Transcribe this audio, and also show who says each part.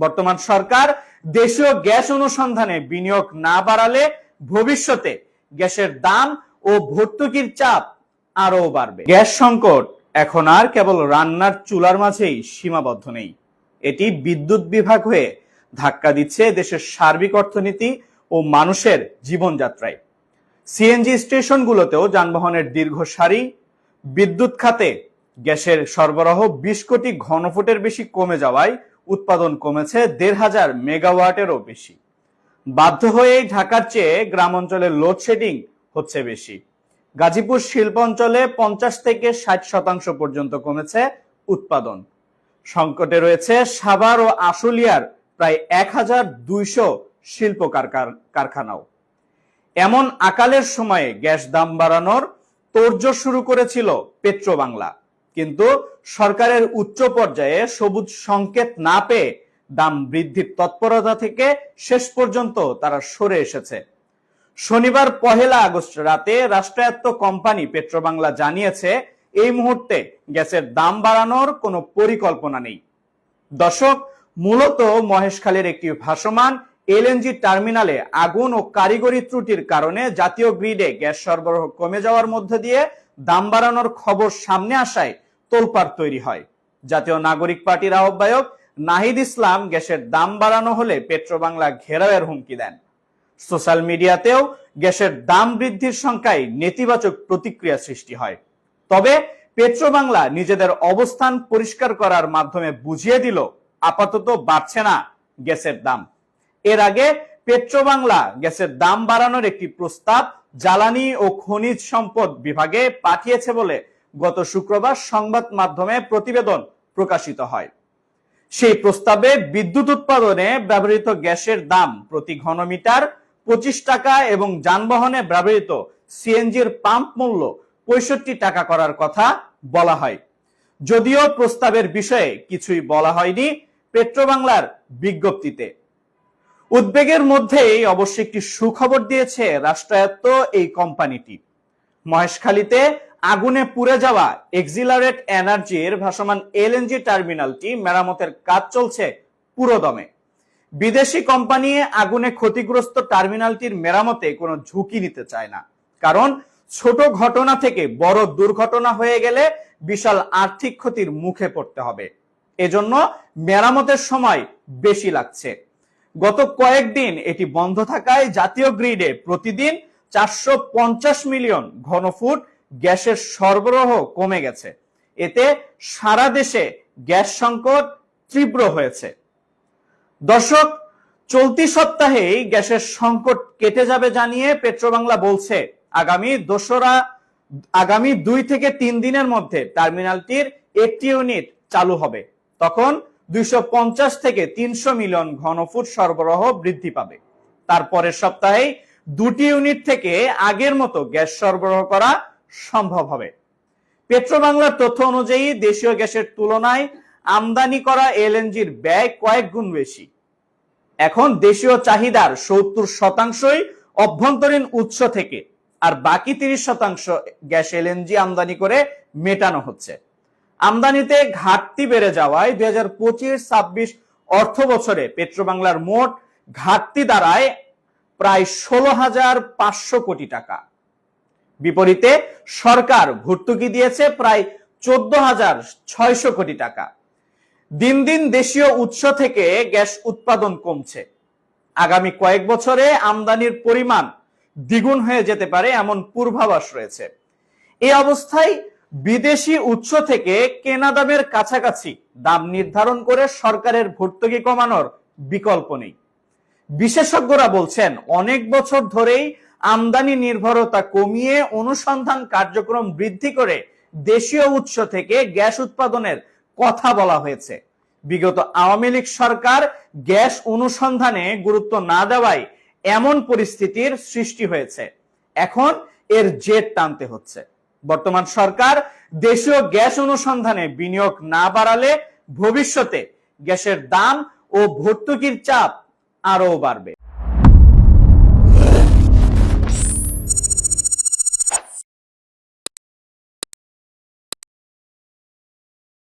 Speaker 1: বর্তমান সরকার দেশীয় গ্যাস অনুসন্ধানে বিনিয়োগ না বাড়ালে ভবিষ্যতে গ্যাসের দাম ও ভর্তুকির চাপ আরো বাড়বে। গ্যাস সংকট এখন আর কেবল রান্নার চুলার মাঝেই সীমাবদ্ধ নেই, এটি বিদ্যুৎ বিভাগ হয়ে ধাক্কা দিচ্ছে দেশের সার্বিক অর্থনীতি ও মানুষের জীবনযাত্রায়। সিএনজি স্টেশনগুলোতেও যানবাহনের দীর্ঘ সারি, বিদ্যুৎ খাতে গ্যাসের সরবরাহ 20 কোটি ঘনফুটের বেশি কমে যাওয়ায় উৎপাদন কমেছে 1,500 মেগাওয়াটেরও বেশি। বাধ্য হয়েই ঢাকার চেয়ে গ্রাম অঞ্চলে লোডশেডিং হচ্ছে বেশি। গাজীপুর শিল্প অঞ্চলে 50 থেকে 60% পর্যন্ত কমেছে উৎপাদন। সংকটে রয়েছে সাভার ও আশুলিয়ার প্রায় 1200 শিল্প কারখানাও। এমন আকালের সময়ে গ্যাস দাম বাড়ানোর তোড়জোড় শুরু করেছিল পেট্রোবাংলা, কিন্তু সরকারের উচ্চ পর্যায়ে সবুজ সংকেত না পেয়ে দাম বৃদ্ধির তৎপরতা থেকে শেষ পর্যন্ত তারা সরে এসেছে। শনিবার 1 আগস্ট রাতে রাষ্ট্রায়ত্ত কোম্পানি পেট্রোবাংলা জানিয়েছে এই মুহূর্তে গ্যাসের দাম বাড়ানোর কোনো পরিকল্পনা নেই। দর্শক, মূলত মহেশখালীর একটি ভাসমান এলএনজি টার্মিনালে আগুন ও কারিগরি ত্রুটির কারণে জাতীয় গ্রিডে গ্যাস সরবরাহ কমে যাওয়ার মধ্য দিয়ে দাম বাড়ানোর খবর সামনে আসায় তোলপাড় তৈরি হয়। জাতীয় নাগরিক পার্টির আহ্বায়ক নাহিদ ইসলাম গ্যাসের দাম বাড়ানো হলে পেট্রোবাংলা ঘেরাওয়ের হুমকি দেন। সোশ্যাল মিডিয়াতেও গ্যাসের দাম বৃদ্ধির সংখ্যায় নেতিবাচক প্রতিক্রিয়া সৃষ্টি হয়। তবে পেট্রোবাংলা নিজেদের অবস্থান পরিষ্কার করার মাধ্যমে বুঝিয়ে দিল আপাতত বাড়ছে না গ্যাসের দাম। এর আগে পেট্রোবাংলা গ্যাসের দাম বাড়ানোর একটি প্রস্তাব জ্বালানি ও খনিজ সম্পদ বিভাগে পাঠিয়েছে বলে গত শুক্রবার সংবাদ মাধ্যমে প্রতিবেদন প্রকাশিত হয়। সেই প্রস্তাবে বিদ্যুৎ উৎপাদনে ব্যবহৃত গ্যাসের দাম প্রতি ঘনমিটার 25 টাকা এবং যানবাহনে ব্যবহৃত সিএনজির পাম্প মূল্য 65 টাকা করার কথা বলা হয়। যদিও প্রস্তাবের বিষয়ে কিছুই বলা হয়নি পেট্রোবাংলার বিজ্ঞপ্তিতে। উদ্বেগের মধ্যেই অবশ্য একটি সুখবর দিয়েছে রাষ্ট্রায়ত্ত এই কোম্পানিটি। মহেশখালীতে আগুনে পুড়ে যাওয়া এক্সিলারেট এনার্জির ভাসমান এলএনজি টার্মিনালটি মেরামতের কাজ চলছে পুরোদমে। বিদেশি কোম্পানি আগুনে ক্ষতিগ্রস্ত টার্মিনালটির মেরামতে কোনো ঝুঁকি নিতে চায় না, কারণ ছোট ঘটনা থেকে বড় দুর্ঘটনা হয়ে গেলে বিশাল আর্থিক ক্ষতির মুখে পড়তে হবে। এজন্য মেরামতের সময় বেশি লাগছে। গত কয়েকদিন এটি বন্ধ থাকায় জাতীয় গ্রিডে প্রতিদিন 450 মিলিয়ন ঘনফুট গ্যাসের সরবরাহ কমে গেছে। এতে সারা দেশে গ্যাস সংকট তীব্র হয়েছে। দর্শক, চলতি সপ্তাহেই গ্যাসের সংকট কেটে যাবে জানিয়ে পেট্রোবাংলা বলছে আগামী 2 থেকে 3 দিনের মধ্যে টার্মিনালটির একটি ইউনিট চালু হবে। তখন 250 থেকে 300 মিলিয়ন ঘনফুট সরবরাহ বৃদ্ধি পাবে। তারপরের সপ্তাহে 2টি ইউনিট থেকে আগের মতো গ্যাস সরবরাহ করা সম্ভব হবে। পেট্রোবাংলার তথ্য অনুযায়ী দেশীয় গ্যাসের তুলনায় আমদানি করা এলএনজির ব্যয় কয়েক গুণ বেশি। এখন দেশীয় চাহিদার 70% অভ্যন্তরীণ উৎস থেকে, আর বাকি 30% গ্যাস এলএনজি আমদানি করে মেটানো হচ্ছে। আমদানিতে ঘাটতি বেড়ে যাওয়ায় 2025-26 অর্থ বছরে পেট্রোবাংলার মোট ঘাটতি দাঁড়ায় প্রায় 16,500 কোটি টাকা। বিপরীতে সরকার ভর্তুকি দিয়েছে প্রায় 14,600 কোটি টাকা। দিন দিন দেশীয় উৎস থেকে গ্যাস উৎপাদন কমছে। আগামী কয়েক বছরে আমদানির পরিমাণ দ্বিগুণ হয়ে যেতে পারে এমন পূর্বাভাস রয়েছে। এই অবস্থায় বিদেশি উৎস থেকে কেনা দামের কাছাকাছি দাম নির্ধারণ করে সরকারের ভর্তুকি কমানোর বিকল্প নেই। বিশেষজ্ঞরা বলছেন অনেক বছর ধরেই আমদানি নির্ভরতা কমিয়ে অনুসন্ধান কার্যক্রম বৃদ্ধি করে দেশীয় উৎস থেকে গ্যাস উৎপাদনের কথা বলা হয়েছে। বিগত আওয়ামী লীগ সরকার গ্যাস অনুসন্ধানে গুরুত্ব না দেওয়ায় এমন পরিস্থিতির সৃষ্টি হয়েছে। এখন এর জের টানতে হচ্ছে। বর্তমান সরকার দেশীয় গ্যাস অনুসন্ধানে বিনিয়োগ না বাড়ালে ভবিষ্যতে গ্যাসের দাম ও ভর্তুকির চাপ আরো বাড়বে।